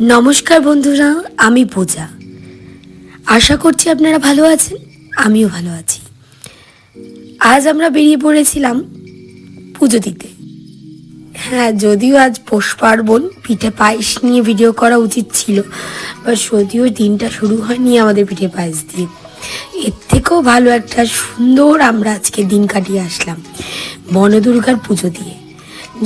नमस्कार बंधुरा आमी पूजा आशा करছি আপনারা ভালো আছেন আমিও ভালো আছি। আজ আমরা বেরিয়ে পড়েছিলাম পুজো দিতে। হ্যাঁ, যদিও আজ পৌষ পার্বণ, পিঠে পায়েস নিয়ে ভিডিও করা উচিত ছিল, বাট যদিও দিনটা শুরু হয়নি আমাদের পিঠে পায়েস দিয়ে। এর থেকেও ভালো একটা সুন্দর আমরা আজকে দিন কাটিয়ে আসলাম বনদুর্গার পুজো দিয়ে।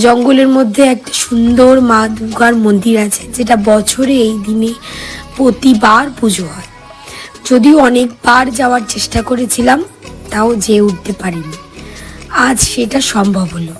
জঙ্গলের মধ্যে একটা সুন্দর মা দুর্গার মন্দির আছে, যেটা বছরে এই দিনে প্রতিবার পুজো হয়। যদিও অনেকবার যাওয়ার চেষ্টা করেছিলাম, তাও যেয়ে উঠতে পারিনি। আজ সেটা সম্ভব হলো।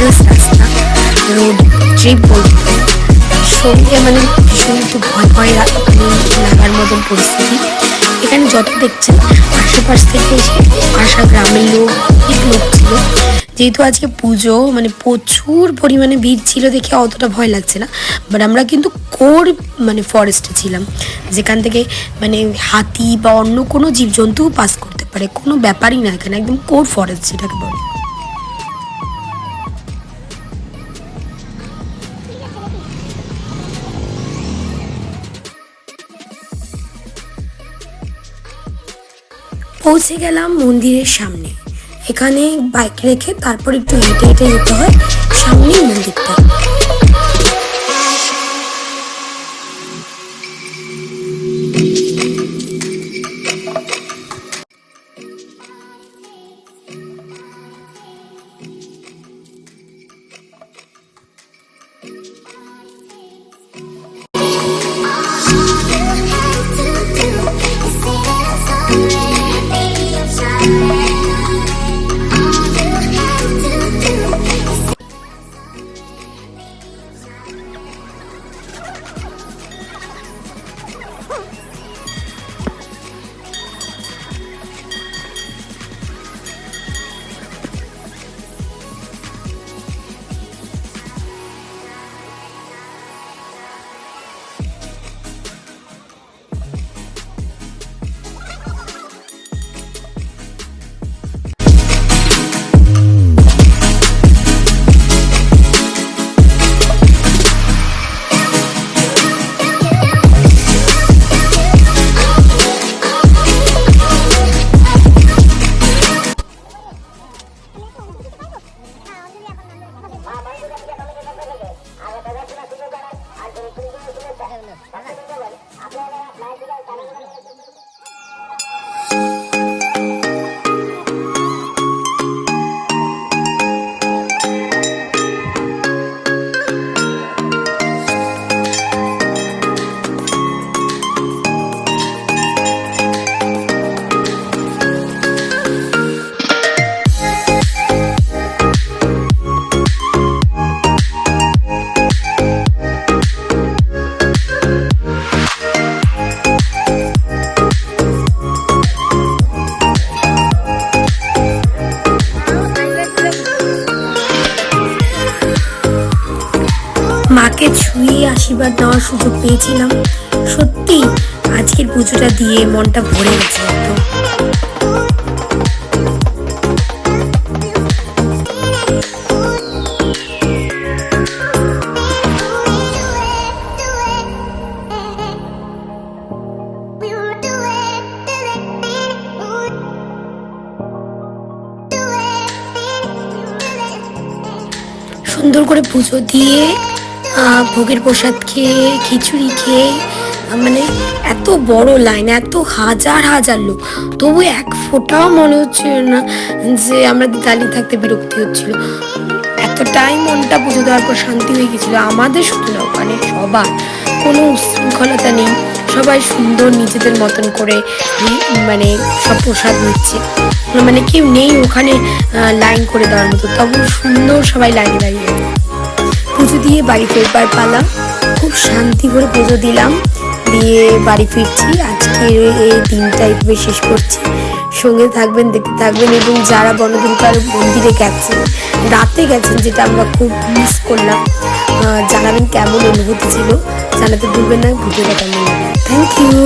রাস্তা রোড ট্রিপ বলতে সঙ্গে ভীষণ একটু ভয় লাগার মতন পরিস্থিতি। এখানে যত দেখছেন আশেপাশ থেকে এসে আসা গ্রামের লোক অনেক লোক ছিল। যেহেতু আজকে পুজো প্রচুর পরিমাণে ভিড় ছিল দেখে অতটা ভয় লাগছে না। বাট আমরা কিন্তু কোর ফরেস্টে ছিলাম, যেখান থেকে হাতি বা অন্য কোনো জীবজন্তুও পাস করতে পারে, কোনো ব্যাপারই না। এখানে একদম কোর ফরেস্ট যেটাকে বলে। পৌঁছে গেলাম মন্দিরের সামনে। এখানে বাইক রেখে তারপর একটু হেঁটে হেঁটে যেতে হয়, সামনেই মন্দিরটা। মাকে ছুঁয়ে আশীর্বাদ নেওয়ার সুযোগ পেয়েছিলাম। সত্যি আজকের পুজোটা দিয়ে মনটা ভরে গেছে একদম। সুন্দর করে পুজো দিয়ে ভোগের প্রসাদ খেয়ে খিচুড়ি খেয়ে এত বড় লাইন, এত হাজার হাজার লোক, তবু এক ফোঁটাও মনে হচ্ছিল না যে আমরা দাঁড়িয়ে থাকতে বিরক্তি হচ্ছিল। এত এতটাই মনটা পুজো দেওয়ার পর শান্তি হয়ে গেছিলো। আমাদের শুধু না, ওখানে সবার কোনো উশৃঙ্খলতা নেই, সবাই সুন্দর নিজেদের মতন করে মানে সব প্রসাদ নিচ্ছে, মানে কেউ নেই ওখানে লাইন করে দেওয়ার মতো, তবু সুন্দর সবাই লাইনে দাঁড়িয়ে পুজো দিয়ে বাড়ি ফেরবার পালা। খুব শান্তি করে পুজো দিলাম, দিয়ে বাড়ি ফিরছি। আজকের এই দিনটা এইভাবে শেষ করছি। সঙ্গে থাকবেন, দেখতে থাকবেন, এবং যারা বনদুর্গার মন্দিরে গেছেন, রাতে গেছেন, যেটা আমরা খুব মিস করলাম, জানাবেন কেমন অনুভূতি ছিল, জানাতে ভুলবেন না। ভিডিওটা কেমন লাগে। Thank you.